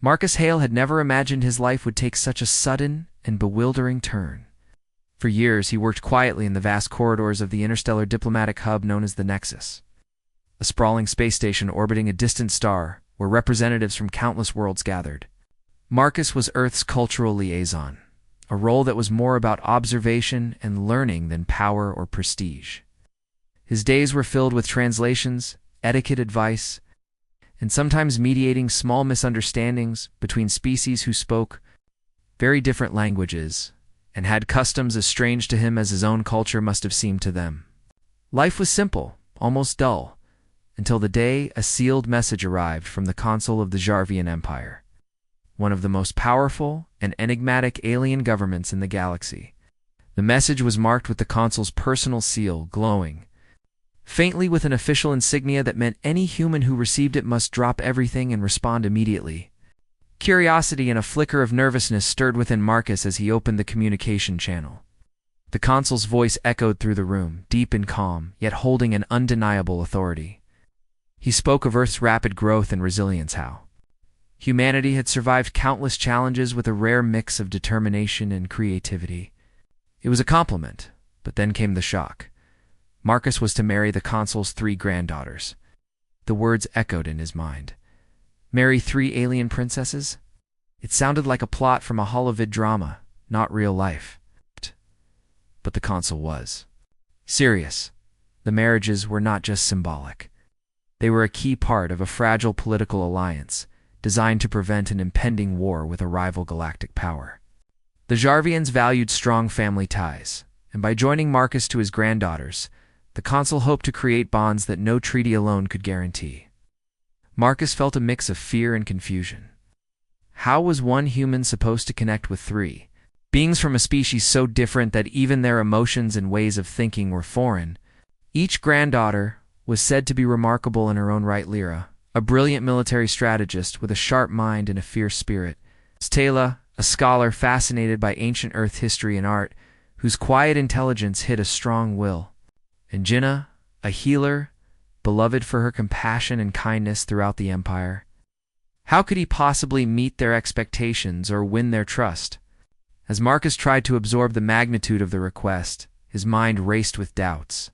Marcus Hale had never imagined his life would take such a sudden and bewildering turn. For years, he worked quietly in the vast corridors of the interstellar diplomatic hub known as the Nexus, a sprawling space station orbiting a distant star where representatives from countless worlds gathered. Marcus was Earth's cultural liaison, a role that was more about observation and learning than power or prestige. His days were filled with translations, etiquette advice, and sometimes mediating small misunderstandings between species who spoke very different languages and had customs as strange to him as his own culture must have seemed to them. Life was simple, almost dull, until the day a sealed message arrived from the Consul of the Jarvian Empire, one of the most powerful and enigmatic alien governments in the galaxy. The message was marked with the Consul's personal seal, glowing faintly with an official insignia that meant any human who received it must drop everything and respond immediately. Curiosity and a flicker of nervousness stirred within Marcus as he opened the communication channel. The Consul's voice echoed through the room, deep and calm, yet holding an undeniable authority. He spoke of Earth's rapid growth and resilience, how humanity had survived countless challenges with a rare mix of determination and creativity. It was a compliment, but then came the shock. Marcus was to marry the Consul's 3 granddaughters. The words echoed in his mind. Marry 3 alien princesses? It sounded like a plot from a holovid drama, not real life. But the Consul was serious. The marriages were not just symbolic. They were a key part of a fragile political alliance designed to prevent an impending war with a rival galactic power. The Jarvians valued strong family ties, and by joining Marcus to his granddaughters, the Consul hoped to create bonds that no treaty alone could guarantee. Marcus felt a mix of fear and confusion. How was one human supposed to connect with 3 beings from a species so different that even their emotions and ways of thinking were foreign? Each granddaughter was said to be remarkable in her own right. Lyra, a brilliant military strategist with a sharp mind and a fierce spirit. Stella, a scholar fascinated by ancient Earth history and art, whose quiet intelligence hid a strong will. And Jinna, a healer, beloved for her compassion and kindness throughout the Empire. How could he possibly meet their expectations or win their trust? As Marcus tried to absorb the magnitude of the request, his mind raced with doubts.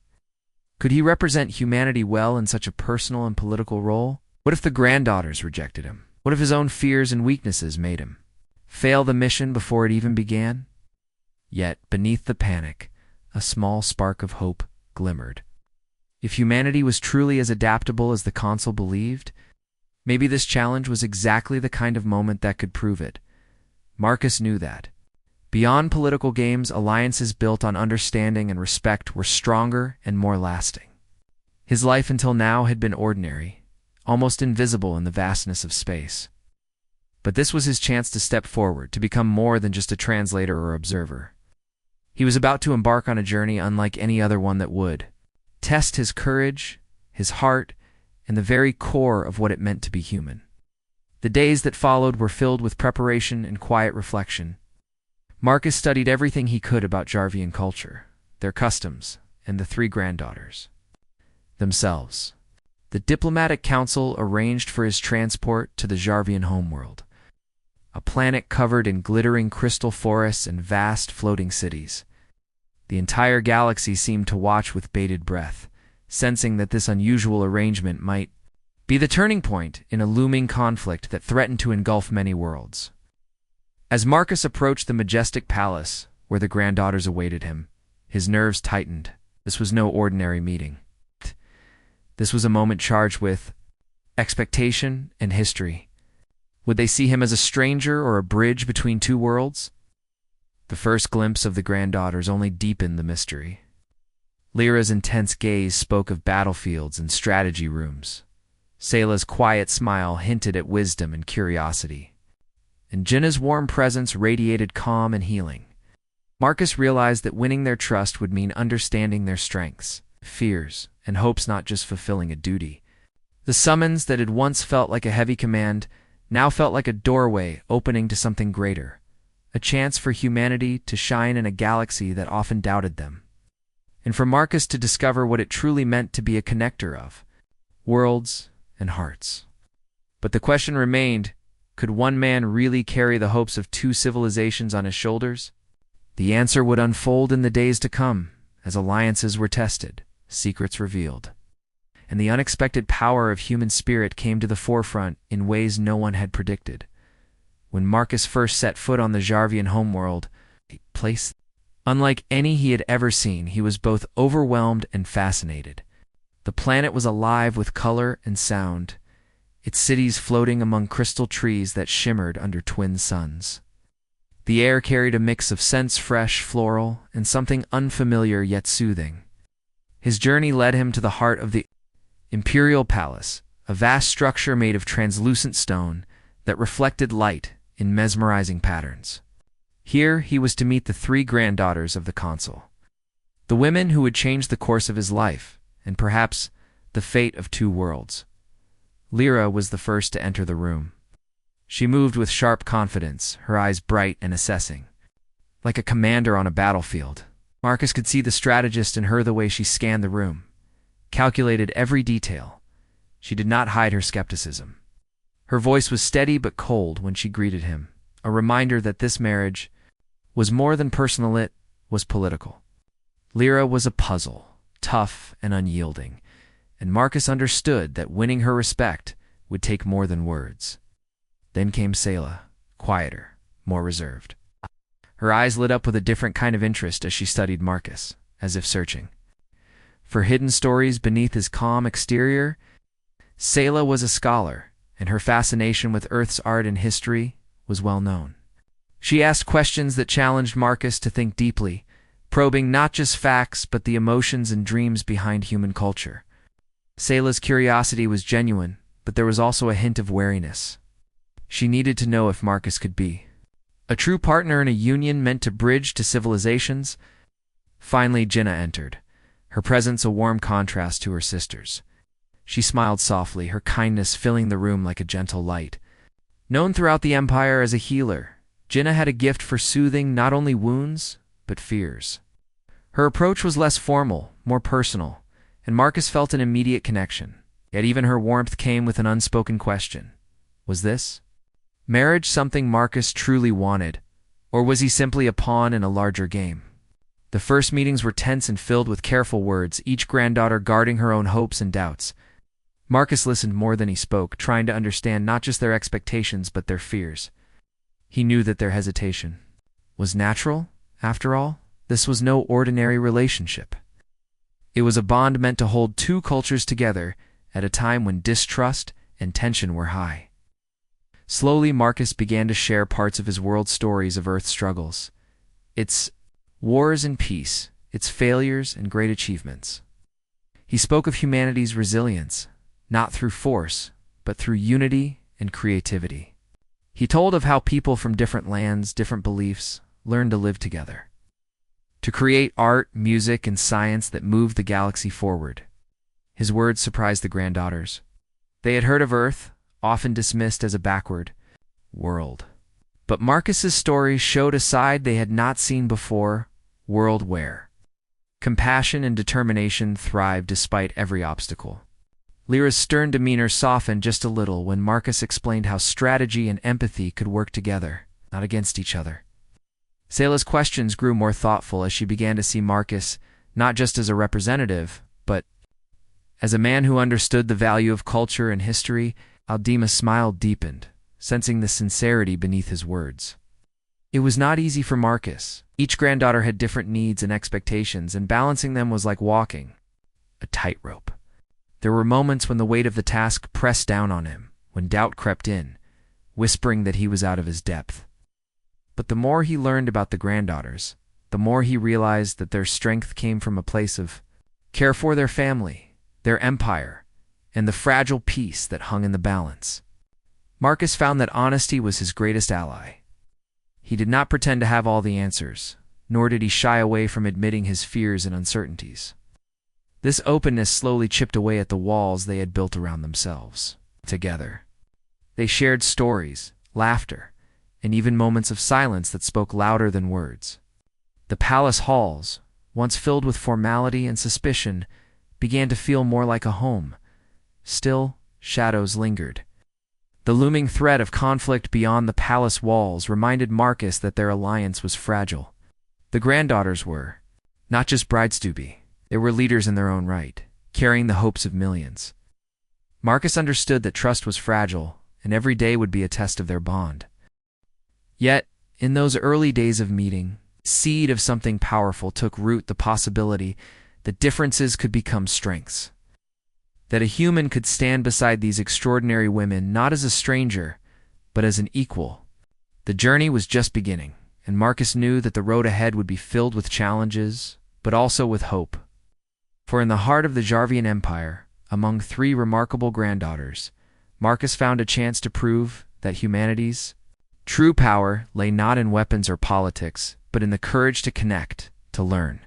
Could he represent humanity well in such a personal and political role? What if the granddaughters rejected him? What if his own fears and weaknesses made him fail the mission before it even began? Yet, beneath the panic, a small spark of hope glimmered. If humanity was truly as adaptable as the Consul believed, maybe this challenge was exactly the kind of moment that could prove it. Marcus knew that. Beyond political games, alliances built on understanding and respect were stronger and more lasting. His life until now had been ordinary, almost invisible in the vastness of space. But this was his chance to step forward, to become more than just a translator or observer. He was about to embark on a journey unlike any other one that would test his courage, his heart, and the very core of what it meant to be human. The days that followed were filled with preparation and quiet reflection. Marcus studied everything he could about Jarvian culture, their customs, and the 3 granddaughters themselves. The diplomatic council arranged for his transport to the Jarvian homeworld, a planet covered in glittering crystal forests and vast floating cities. The entire galaxy seemed to watch with bated breath, sensing that this unusual arrangement might be the turning point in a looming conflict that threatened to engulf many worlds. As Marcus approached the majestic palace where the granddaughters awaited him, his nerves tightened. This was no ordinary meeting. This was a moment charged with expectation and history. Would they see him as a stranger or a bridge between 2 worlds? The first glimpse of the granddaughters only deepened the mystery. Lyra's intense gaze spoke of battlefields and strategy rooms. Sayla's quiet smile hinted at wisdom and curiosity. And Jinna's warm presence radiated calm and healing. Marcus realized that winning their trust would mean understanding their strengths, fears, and hopes, not just fulfilling a duty. The summons that had once felt like a heavy command now felt like a doorway opening to something greater, a chance for humanity to shine in a galaxy that often doubted them, and for Marcus to discover what it truly meant to be a connector of worlds and hearts. But the question remained, Could one man really carry the hopes of two civilizations on his shoulders? The answer would unfold in the days to come, as alliances were tested, secrets revealed, and the unexpected power of human spirit came to the forefront in ways no one had predicted. When Marcus first set foot on the Jarvian homeworld, a place unlike any he had ever seen, he was both overwhelmed and fascinated. The planet was alive with color and sound, its cities floating among crystal trees that shimmered under twin suns. The air carried a mix of scents, fresh, floral, and something unfamiliar yet soothing. His journey led him to the heart of the Imperial Palace, a vast structure made of translucent stone that reflected light in mesmerizing patterns. Here he was to meet the three granddaughters of the Consul, the women who would change the course of his life, and perhaps the fate of two worlds. Lyra was the first to enter the room. She moved with sharp confidence, her eyes bright and assessing. Like a commander on a battlefield, Marcus could see the strategist in her the way she scanned the room, calculated every detail. She did not hide her skepticism. Her voice was steady but cold when she greeted him, a reminder that this marriage was more than personal, it was political. Lyra was a puzzle, tough and unyielding, and Marcus understood that winning her respect would take more than words. Then came Selah, quieter, more reserved. Her eyes lit up with a different kind of interest as she studied Marcus, as if searching for hidden stories beneath his calm exterior. Selah was a scholar, and her fascination with Earth's art and history was well known. She asked questions that challenged Marcus to think deeply, probing not just facts but the emotions and dreams behind human culture. Selah's curiosity was genuine, but there was also a hint of wariness. She needed to know if Marcus could be a true partner in a union meant to bridge to civilizations. Finally, Jinnah entered, her presence a warm contrast to her sister's. She smiled softly, her kindness filling the room like a gentle light. Known throughout the Empire as a healer, Jinnah had a gift for soothing not only wounds, but fears. Her approach was less formal, more personal, and Marcus felt an immediate connection. Yet even her warmth came with an unspoken question. Was this marriage something Marcus truly wanted, or was he simply a pawn in a larger game? The first meetings were tense and filled with careful words, each granddaughter guarding her own hopes and doubts. Marcus listened more than he spoke, trying to understand not just their expectations but their fears. He knew that their hesitation was natural. After all, this was no ordinary relationship. It was a bond meant to hold two cultures together at a time when distrust and tension were high. Slowly, Marcus began to share parts of his world's stories of Earth's struggles, its wars and peace, its failures and great achievements. He spoke of humanity's resilience, not through force, but through unity and creativity. He told of how people from different lands, different beliefs, learned to live together, to create art, music, and science that moved the galaxy forward. His words surprised the granddaughters. They had heard of Earth, often dismissed as a backward world. But Marcus's story showed a side they had not seen before, world where compassion and determination thrived despite every obstacle. Lyra's stern demeanor softened just a little when Marcus explained how strategy and empathy could work together, not against each other. Selah's questions grew more thoughtful as she began to see Marcus not just as a representative, but as a man who understood the value of culture and history. Aldima's smile deepened, sensing the sincerity beneath his words. It was not easy for Marcus. Each granddaughter had different needs and expectations, and balancing them was like walking a tightrope. There were moments when the weight of the task pressed down on him, when doubt crept in, whispering that he was out of his depth. But the more he learned about the granddaughters, the more he realized that their strength came from a place of care for their family, their empire, and the fragile peace that hung in the balance. Marcus found that honesty was his greatest ally. He did not pretend to have all the answers, nor did he shy away from admitting his fears and uncertainties. This openness slowly chipped away at the walls they had built around themselves. Together, they shared stories, laughter, and even moments of silence that spoke louder than words. The palace halls, once filled with formality and suspicion, began to feel more like a home. Still, shadows lingered. The looming threat of conflict beyond the palace walls reminded Marcus that their alliance was fragile. The granddaughters were not just brides-to-be, they were leaders in their own right, carrying the hopes of millions. Marcus understood that trust was fragile, and every day would be a test of their bond. Yet, in those early days of meeting, the seed of something powerful took root, the possibility that differences could become strengths. That a human could stand beside these extraordinary women not as a stranger, but as an equal. The journey was just beginning, and Marcus knew that the road ahead would be filled with challenges, but also with hope. For in the heart of the Jarvian Empire, among 3 remarkable granddaughters, Marcus found a chance to prove that humanity's true power lay not in weapons or politics, but in the courage to connect, to learn,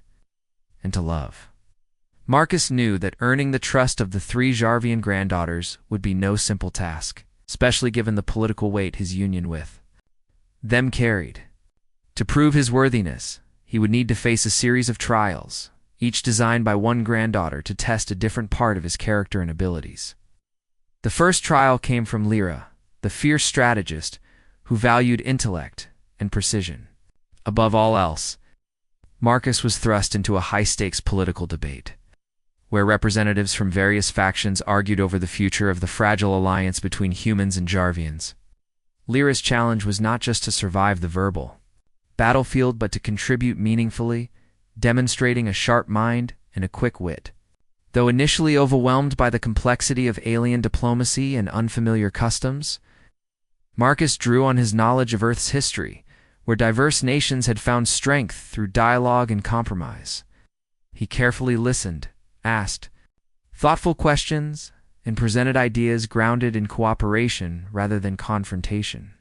and to love. Marcus knew that earning the trust of the 3 Jarvian granddaughters would be no simple task, especially given the political weight his union with them carried. To prove his worthiness, he would need to face a series of trials, each designed by one granddaughter to test a different part of his character and abilities. The first trial came from Lyra, the fierce strategist who valued intellect and precision. Above all else, Marcus was thrust into a high-stakes political debate, where representatives from various factions argued over the future of the fragile alliance between humans and Jarvians. Lyra's challenge was not just to survive the verbal battlefield, but to contribute meaningfully, demonstrating a sharp mind and a quick wit. Though initially overwhelmed by the complexity of alien diplomacy and unfamiliar customs, Marcus drew on his knowledge of Earth's history, where diverse nations had found strength through dialogue and compromise. He carefully listened, asked thoughtful questions, and presented ideas grounded in cooperation rather than confrontation.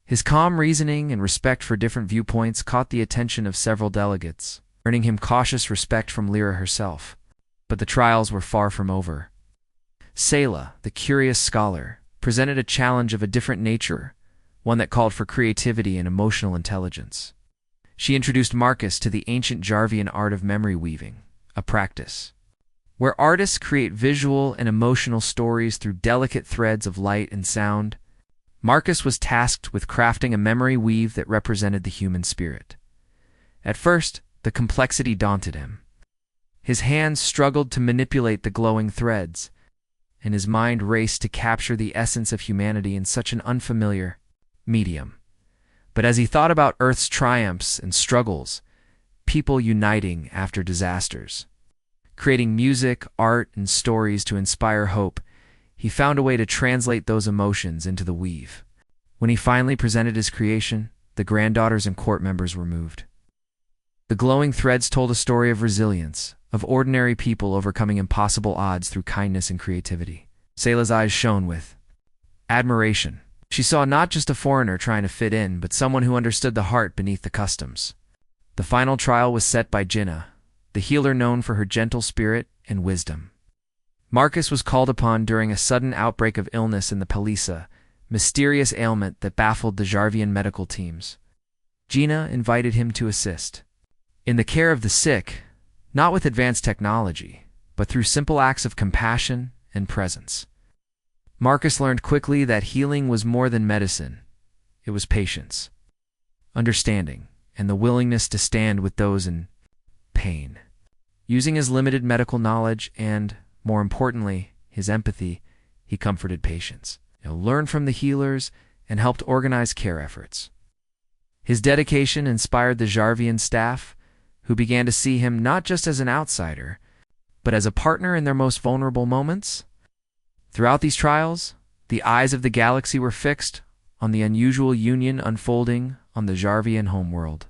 His calm reasoning and respect for different viewpoints caught the attention of several delegates, earning him cautious respect from Lyra herself. But the trials were far from over. Selah, the curious scholar, presented a challenge of a different nature, one that called for creativity and emotional intelligence. She introduced Marcus to the ancient Jarvian art of memory weaving, a practice where artists create visual and emotional stories through delicate threads of light and sound. Marcus was tasked with crafting a memory weave that represented the human spirit. At first, the complexity daunted him. His hands struggled to manipulate the glowing threads, and his mind raced to capture the essence of humanity in such an unfamiliar medium. But as he thought about Earth's triumphs and struggles, people uniting after disasters, creating music, art, and stories to inspire hope, he found a way to translate those emotions into the weave. When he finally presented his creation, the granddaughters and court members were moved. The glowing threads told a story of resilience, of ordinary people overcoming impossible odds through kindness and creativity. Selah's eyes shone with admiration. She saw not just a foreigner trying to fit in, but someone who understood the heart beneath the customs. The final trial was set by Jinnah, the healer known for her gentle spirit and wisdom. Marcus was called upon during a sudden outbreak of illness in the Palisa, mysterious ailment that baffled the Jarvian medical teams. Jinnah invited him to assist in the care of the sick, not with advanced technology, but through simple acts of compassion and presence. Marcus learned quickly that healing was more than medicine. It was patience, understanding, and the willingness to stand with those in pain. Using his limited medical knowledge and, more importantly, his empathy, he comforted patients, learned from the healers, and helped organize care efforts. His dedication inspired the Jarvian staff, who began to see him not just as an outsider, but as a partner in their most vulnerable moments. Throughout these trials, the eyes of the galaxy were fixed on the unusual union unfolding on the Jarvian homeworld.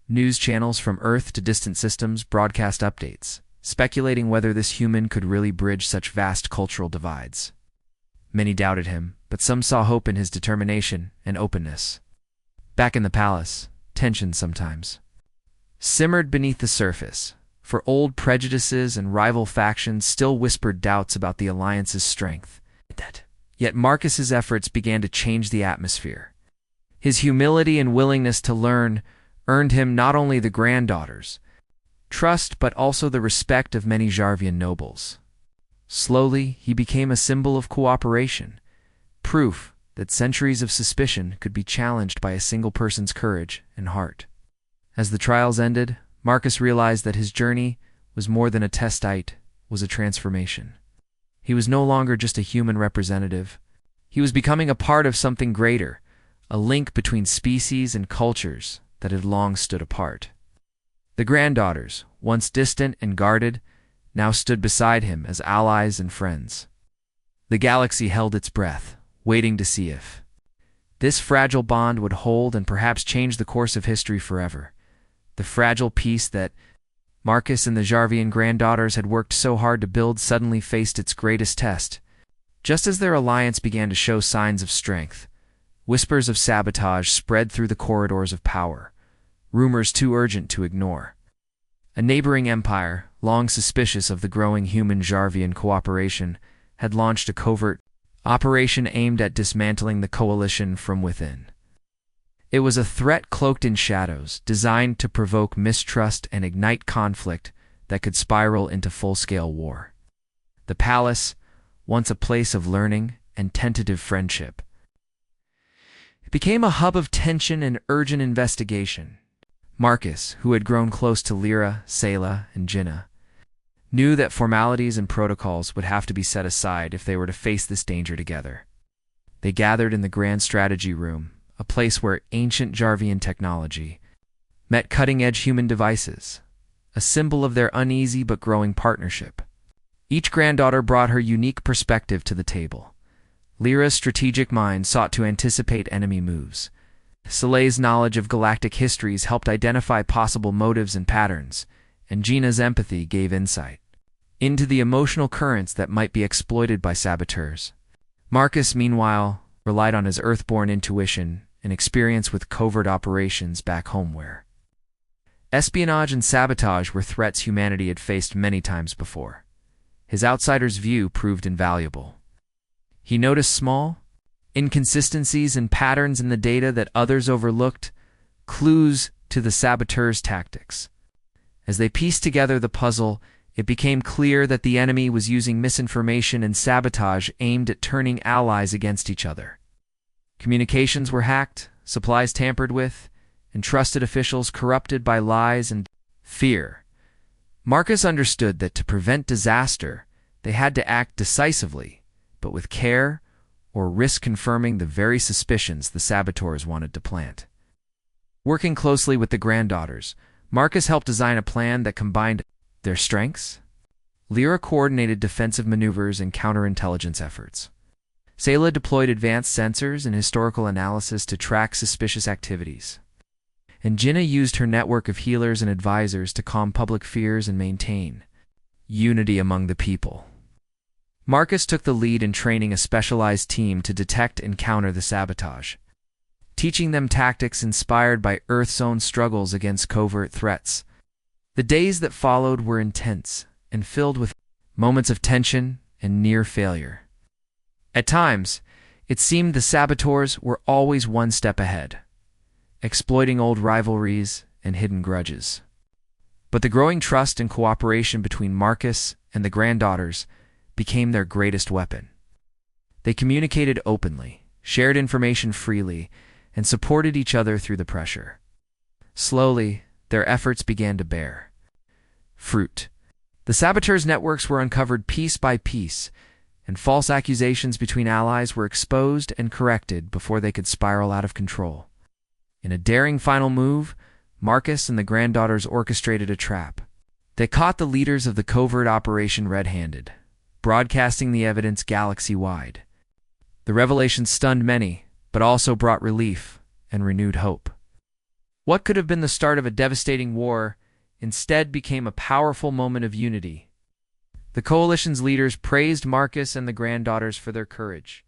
News channels from Earth to distant systems broadcast updates, speculating whether this human could really bridge such vast cultural divides. Many doubted him, but some saw hope in his determination and openness. Back in the palace, tension sometimes simmered beneath the surface, for old prejudices and rival factions still whispered doubts about the alliance's strength. Yet Marcus's efforts began to change the atmosphere. His humility and willingness to learn earned him not only the granddaughters' trust, but also the respect of many Jarvian nobles. Slowly, he became a symbol of cooperation, proof that centuries of suspicion could be challenged by a single person's courage and heart. As the trials ended, Marcus realized that his journey was more than a test, it was a transformation. He was no longer just a human representative. He was becoming a part of something greater, a link between species and cultures that had long stood apart. The Granddaughters, once distant and guarded, now stood beside him as allies and friends. The galaxy held its breath, waiting to see if this fragile bond would hold and perhaps change the course of history forever. The fragile peace that Marcus and the Jarvian Granddaughters had worked so hard to build suddenly faced its greatest test. Just as their alliance began to show signs of strength, whispers of sabotage spread through the corridors of power, rumors too urgent to ignore. A neighboring empire, long suspicious of the growing human-Jarvian cooperation, had launched a covert operation aimed at dismantling the coalition from within. It was a threat cloaked in shadows, designed to provoke mistrust and ignite conflict that could spiral into full-scale war. The palace, once a place of learning and tentative friendship, it became a hub of tension and urgent investigation. Marcus, who had grown close to Lyra, Sayla, and Jinna, knew that formalities and protocols would have to be set aside if they were to face this danger together. They gathered in the Grand Strategy Room, a place where ancient Jarvian technology met cutting-edge human devices, a symbol of their uneasy but growing partnership. Each granddaughter brought her unique perspective to the table. Lyra's strategic mind sought to anticipate enemy moves. Soleil's knowledge of galactic histories helped identify possible motives and patterns, and Gina's empathy gave insight into the emotional currents that might be exploited by saboteurs. Marcus, meanwhile, relied on his earthborn intuition and experience with covert operations back home where espionage and sabotage were threats humanity had faced many times before. His outsider's view proved invaluable. He noticed small inconsistencies and patterns in the data that others overlooked, clues to the saboteurs' tactics. As they pieced together the puzzle, it became clear that the enemy was using misinformation and sabotage aimed at turning allies against each other. Communications were hacked, supplies tampered with, and trusted officials corrupted by lies and fear. Marcus understood that to prevent disaster, they had to act decisively, but with care, or risk confirming the very suspicions the saboteurs wanted to plant. Working closely with the Granddaughters, Marcus helped design a plan that combined their strengths. Lyra coordinated defensive maneuvers and counterintelligence efforts. Sayla deployed advanced sensors and historical analysis to track suspicious activities. And Jinna used her network of healers and advisors to calm public fears and maintain unity among the people. Marcus took the lead in training a specialized team to detect and counter the sabotage, teaching them tactics inspired by Earth's own struggles against covert threats. The days that followed were intense and filled with moments of tension and near failure. At times, it seemed the saboteurs were always one step ahead, exploiting old rivalries and hidden grudges. But the growing trust and cooperation between Marcus and the Granddaughters became their greatest weapon. They communicated openly, shared information freely, and supported each other through the pressure. Slowly, their efforts began to bear fruit. The saboteurs' networks were uncovered piece by piece, and false accusations between allies were exposed and corrected before they could spiral out of control. In a daring final move, Marcus and the Granddaughters orchestrated a trap. They caught the leaders of the covert operation red-handed, broadcasting the evidence galaxy-wide. The revelation stunned many, but also brought relief and renewed hope. What could have been the start of a devastating war instead became a powerful moment of unity. The coalition's leaders praised Marcus and the Granddaughters for their courage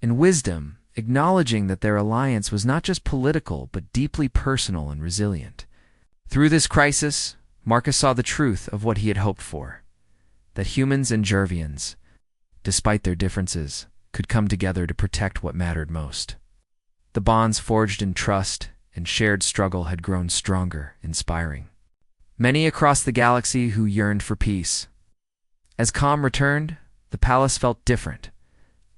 and wisdom, acknowledging that their alliance was not just political but deeply personal and resilient. Through this crisis, Marcus saw the truth of what he had hoped for, that humans and Jarvians, despite their differences, could come together to protect what mattered most. The bonds forged in trust and shared struggle had grown stronger, inspiring many across the galaxy who yearned for peace. As calm returned, the palace felt different,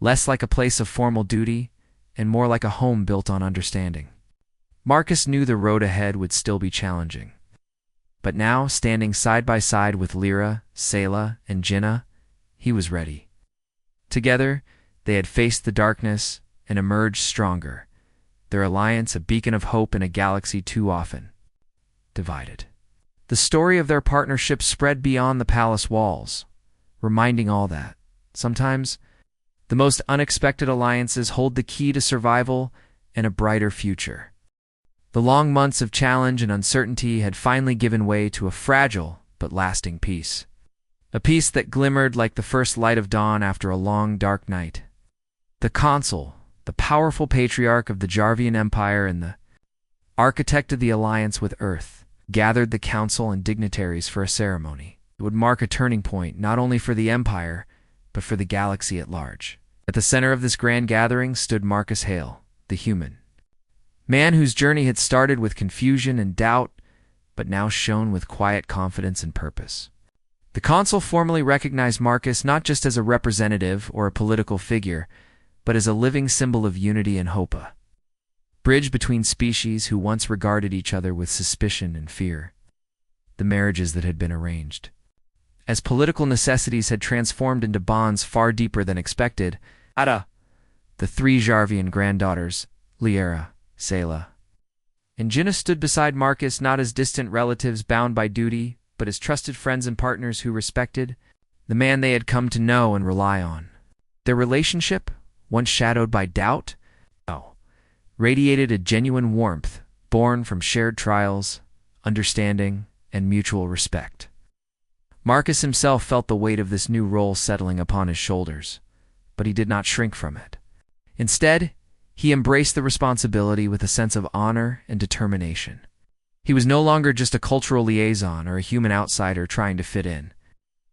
less like a place of formal duty and more like a home built on understanding. Marcus knew the road ahead would still be challenging. But now, standing side by side with Lyra, Selah, and Jinnah, he was ready. Together, they had faced the darkness and emerged stronger, their alliance a beacon of hope in a galaxy too often divided. The story of their partnership spread beyond the palace walls, reminding all that, sometimes, the most unexpected alliances hold the key to survival and a brighter future. The long months of challenge and uncertainty had finally given way to a fragile but lasting peace. A peace that glimmered like the first light of dawn after a long, dark night. The Consul, the powerful patriarch of the Jarvian Empire and the architect of the alliance with Earth, gathered the council and dignitaries for a ceremony. It would mark a turning point not only for the Empire, but for the galaxy at large. At the center of this grand gathering stood Marcus Hale, the human. Man whose journey had started with confusion and doubt, but now shone with quiet confidence and purpose. The consul formally recognized Marcus not just as a representative or a political figure, but as a living symbol of unity and hope, a bridge between species who once regarded each other with suspicion and fear. The marriages that had been arranged, as political necessities had transformed into bonds far deeper than expected, the three Jarvian granddaughters, Lyra, Selah, and Jinnah stood beside Marcus not as distant relatives bound by duty, but as trusted friends and partners who respected the man they had come to know and rely on. Their relationship, once shadowed by doubt, radiated a genuine warmth born from shared trials, understanding, and mutual respect. Marcus himself felt the weight of this new role settling upon his shoulders, but he did not shrink from it. Instead, he embraced the responsibility with a sense of honor and determination. He was no longer just a cultural liaison or a human outsider trying to fit in.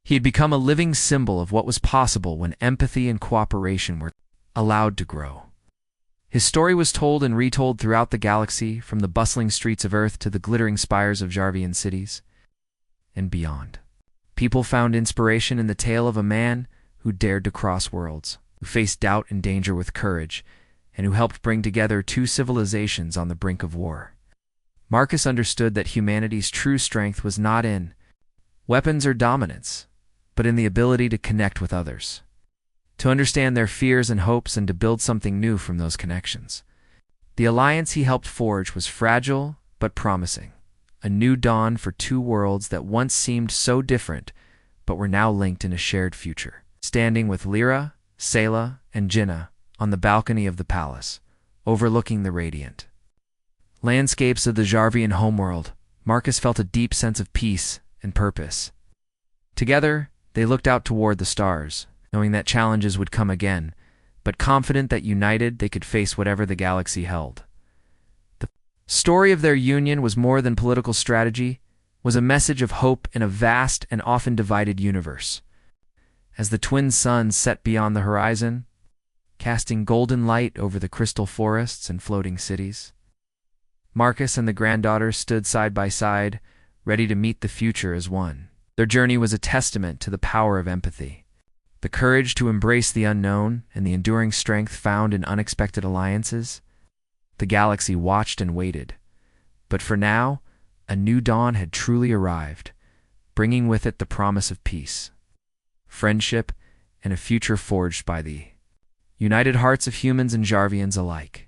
He had become a living symbol of what was possible when empathy and cooperation were allowed to grow. His story was told and retold throughout the galaxy, from the bustling streets of Earth to the glittering spires of Jarvian cities and beyond. People found inspiration in the tale of a man who dared to cross worlds, who faced doubt and danger with courage, and who helped bring together two civilizations on the brink of war. Marcus understood that humanity's true strength was not in weapons or dominance, but in the ability to connect with others, to understand their fears and hopes and to build something new from those connections. The alliance he helped forge was fragile but promising, a new dawn for two worlds that once seemed so different but were now linked in a shared future. Standing with Lyra, Selah, and Jinnah on the balcony of the palace, overlooking the radiant landscapes of the Jarvian homeworld, Marcus felt a deep sense of peace and purpose. Together, they looked out toward the stars, knowing that challenges would come again, but confident that united they could face whatever the galaxy held. The story of their union was more than political strategy, was a message of hope in a vast and often divided universe. As the twin suns set beyond the horizon, casting golden light over the crystal forests and floating cities, Marcus and the granddaughters stood side by side, ready to meet the future as one. Their journey was a testament to the power of empathy, the courage to embrace the unknown, and the enduring strength found in unexpected alliances. The galaxy watched and waited, but for now, a new dawn had truly arrived, bringing with it the promise of peace, friendship, and a future forged by the united hearts of humans and Jarvians alike.